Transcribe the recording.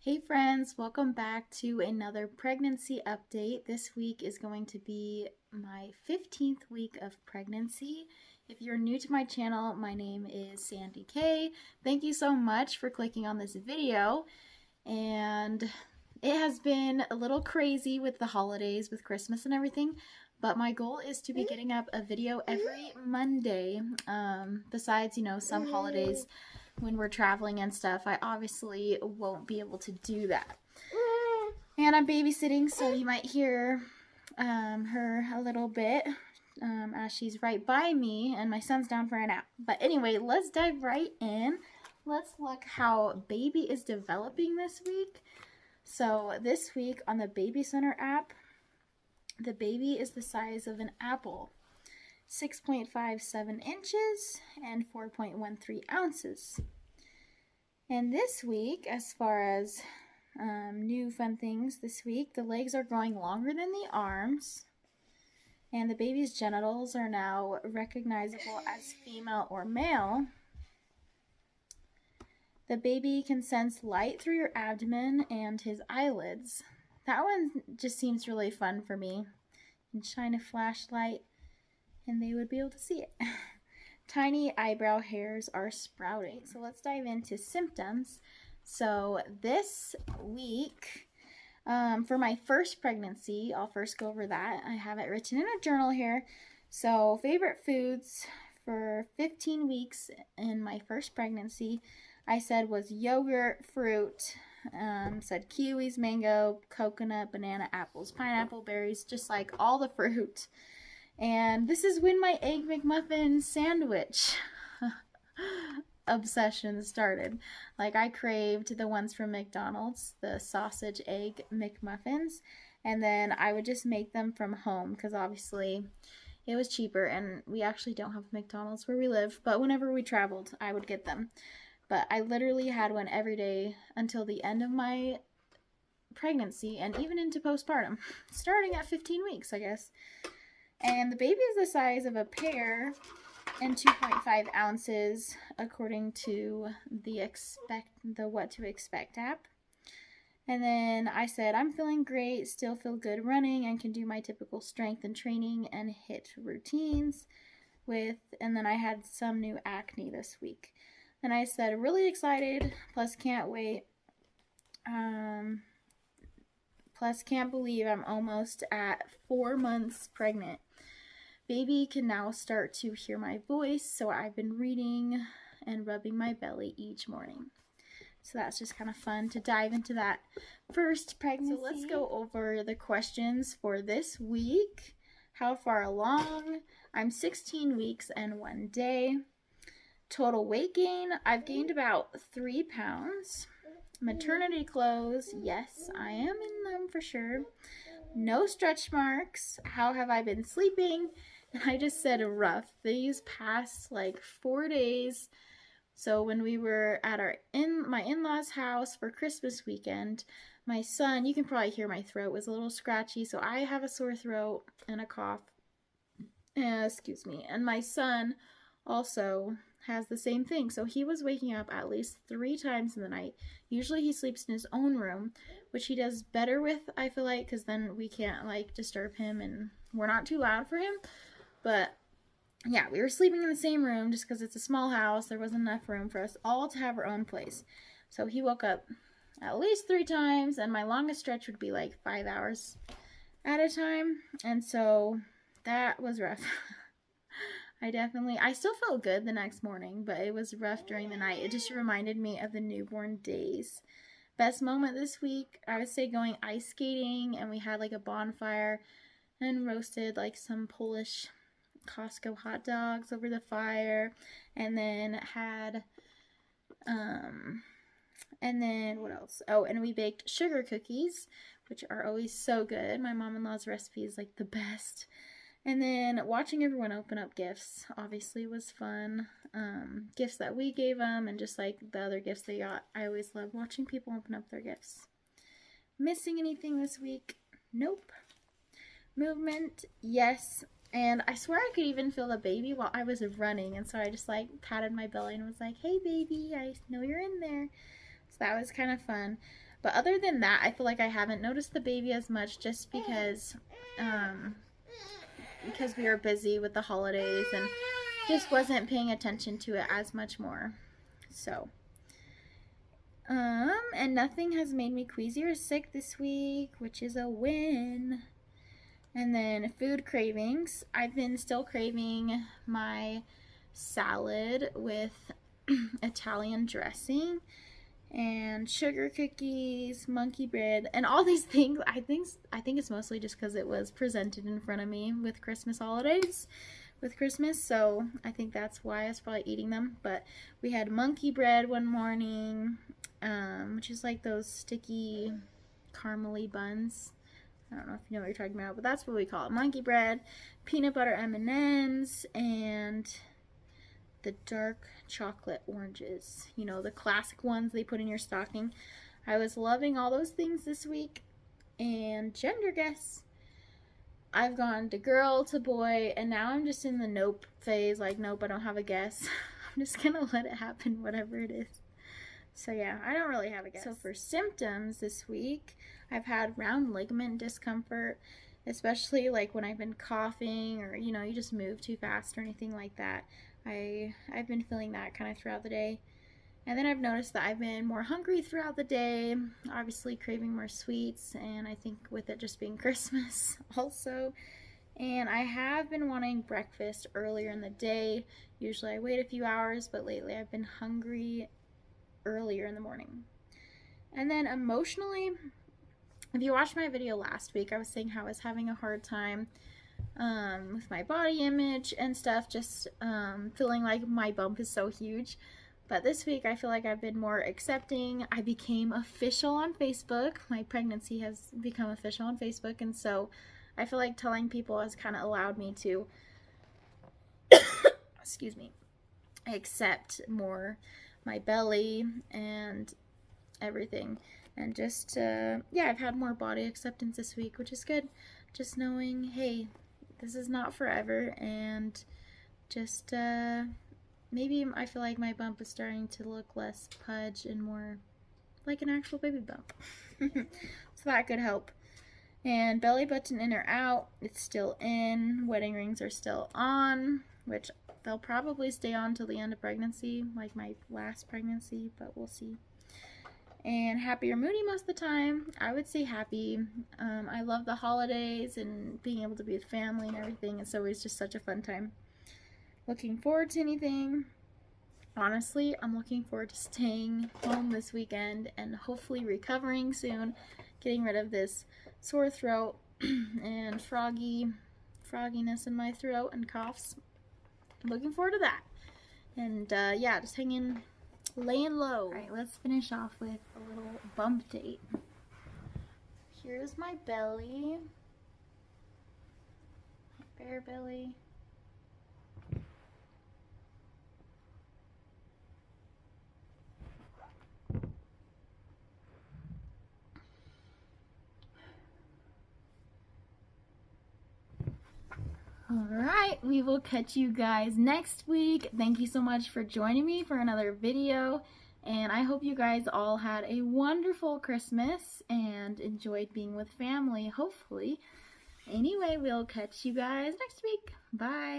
Hey friends, welcome back to another pregnancy update. This week is going to be my 15th week of pregnancy. If you're new to my channel, my name is Sandy-Kaye. Thank you so much for clicking on this video. And it has been a little crazy with the holidays, with Christmas and everything, but my goal is to be getting up a video every Monday. Besides, some holidays when we're traveling and stuff, I obviously won't be able to do that. And I'm babysitting, so you might hear her a little bit as she's right by me and my son's down for a nap. But anyway, let's dive right in. Let's look how baby is developing this week. So this week on the Baby Center app, the baby is the size of an apple. 6.57 inches and 4.13 ounces. And this week, as far as new fun things this week, the legs are growing longer than the arms, and the baby's genitals are now recognizable as female or male. The baby can sense light through your abdomen and his eyelids. That one just seems really fun for me. You can shine a flashlight and they would be able to see it. Tiny eyebrow hairs are sprouting. So let's dive into symptoms. So this week, for my first pregnancy, I'll first go over that. I have it written in a journal here. So favorite foods for 15 weeks in my first pregnancy, I said was yogurt, fruit, said kiwis, mango, coconut, banana, apples, pineapple, berries, just like all the fruit. And this is when my Egg McMuffin sandwich obsession started. Like, I craved the ones from McDonald's, the sausage egg McMuffins, and then I would just make them from home because obviously it was cheaper, and we actually don't have McDonald's where we live, but whenever we traveled, I would get them. But I literally had one every day until the end of my pregnancy and even into postpartum, starting at 15 weeks, I guess. And the baby is the size of a pear and 2.5 ounces according to the What to Expect app. And then I said, I'm feeling great, still feel good running, and can do my typical strength and training and HIIT routines and then I had some new acne this week. And I said, really excited, plus can't wait. Plus can't believe I'm almost at 4 months pregnant. Baby can now start to hear my voice, so I've been reading and rubbing my belly each morning. So that's just kind of fun to dive into that first pregnancy. So let's go over the questions for this week. How far along? I'm 16 weeks and 1 day. Total weight gain, I've gained about 3 pounds. Maternity clothes, yes, I am in them for sure. No stretch marks. How have I been sleeping? I just said rough. These past like 4 days. So when we were at my in-laws' house for Christmas weekend, my son, you can probably hear my throat was a little scratchy, so I have a sore throat and a cough. Excuse me. And my son also has the same thing. So he was waking up at least 3 times in the night. Usually he sleeps in his own room, which he does better with, I feel like, because then we can't like disturb him and we're not too loud for him. But yeah, we were sleeping in the same room just because it's a small house. There wasn't enough room for us all to have our own place. So he woke up at least 3 times, and my longest stretch would be like 5 hours at a time. And so that was rough. I still felt good the next morning, but it was rough during the night. It just reminded me of the newborn days. Best moment this week, I would say going ice skating, and we had like a bonfire and roasted like some Polish Costco hot dogs over the fire, and then had, and then what else? Oh, and we baked sugar cookies, which are always so good. My mom-in-law's recipe is like the best. And then watching everyone open up gifts obviously was fun. Gifts that we gave them and just like the other gifts they got. I always love watching people open up their gifts. Missing anything this week? Nope. Movement? Yes. And I swear I could even feel the baby while I was running. And so I just like patted my belly and was like, hey baby, I know you're in there. So that was kind of fun. But other than that, I feel like I haven't noticed the baby as much, just because we were busy with the holidays and just wasn't paying attention to it as much more. So, and nothing has made me queasy or sick this week, which is a win. And then food cravings. I've been still craving my salad with Italian dressing and sugar cookies, monkey bread, and all these things. I think it's mostly just because it was presented in front of me with Christmas holidays, with Christmas, so I think that's why I was probably eating them. But we had monkey bread one morning, which is like those sticky caramely buns. I don't know if you know what you're talking about, but that's what we call it. Monkey bread, peanut butter M&Ms, and the dark chocolate oranges. You know, the classic ones they put in your stocking. I was loving all those things this week. And gender guess. I've gone to girl to boy, and now I'm just in the nope phase. Like, nope, I don't have a guess. I'm just gonna let it happen, whatever it is. So yeah, I don't really have a guess. So for symptoms this week, I've had round ligament discomfort, especially like when I've been coughing, or you know, you just move too fast or anything like that. I've been feeling that kind of throughout the day. And then I've noticed that I've been more hungry throughout the day, obviously craving more sweets, and I think with it just being Christmas also. And I have been wanting breakfast earlier in the day. Usually I wait a few hours, but lately I've been hungry earlier in the morning. And then emotionally, if you watched my video last week, I was saying how I was having a hard time with my body image and stuff, just feeling like my bump is so huge. But this week I feel like I've been more accepting. I became official on Facebook. My pregnancy has become official on Facebook, and so I feel like telling people has kind of allowed me to excuse me, accept more my belly and everything. And just yeah, I've had more body acceptance this week, which is good. Just knowing, hey, this is not forever, and just maybe I feel like my bump is starting to look less pudge and more like an actual baby bump. So that could help. And belly button in or out, it's still in. Wedding rings are still on, which they'll probably stay on till the end of pregnancy, like my last pregnancy, but we'll see. And happy or moody most of the time. I would say happy. I love the holidays and being able to be with family and everything. It's always just such a fun time. Looking forward to anything. Honestly, I'm looking forward to staying home this weekend and hopefully recovering soon, getting rid of this sore throat and frogginess in my throat and coughs. I'm looking forward to that. And yeah, just laying low. Alright, let's finish off with a little bump date. Here's my belly. My bare belly. Alright, we will catch you guys next week. Thank you so much for joining me for another video. And I hope you guys all had a wonderful Christmas and enjoyed being with family, hopefully. Anyway, we'll catch you guys next week. Bye.